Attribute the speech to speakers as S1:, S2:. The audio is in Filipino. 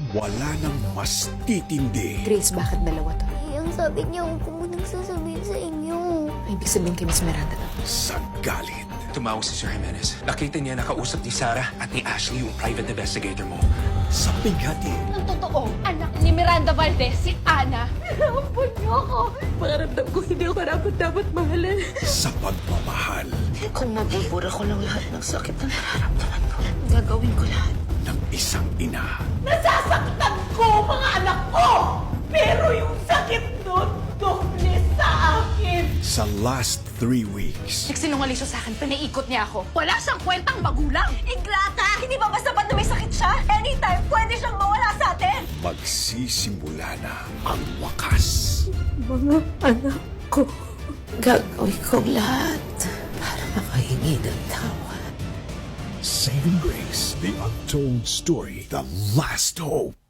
S1: Wala nang mas titindi.
S2: Grace, bakit dalawa to?
S3: Ang sabi niya, huwag ko munang sasabihin sa inyo.
S2: Ibig sabihin kay Miss Miranda to.
S1: Sa galit.
S4: Tumawag si Sir Jimenez. Nakita niya nakausap ni Sarah at ni Ashley yung private investigator mo.
S1: Sa bighati.
S5: Ang totoo, anak ni Miranda Valdez, si Ana. Pinampun niyo ako. Pakaramdam ko hindi ako dapat mahalin.
S1: Sa pagmamahal
S6: Kung mabubura ko lang lahat ng sakit na nararamdaman mo, gagawin ko lahat.
S1: ng isang ina.
S5: Nasasaktan ko mga anak ko! Pero yung sakit nun, doble sa akin!
S1: Sa last 3 weeks,
S5: Nagsinungaling siya sa akin, pinaikot niya ako. Wala siyang kwentang magulang! Ingrata! Hindi ba basta ba't na may sakit siya? Anytime, pwede siyang mawala sa atin!
S1: magsisimula na ang wakas.
S6: Gagawin ko lahat para makahingi ng tawad.
S1: Saving Grace, the untold story, the last hope.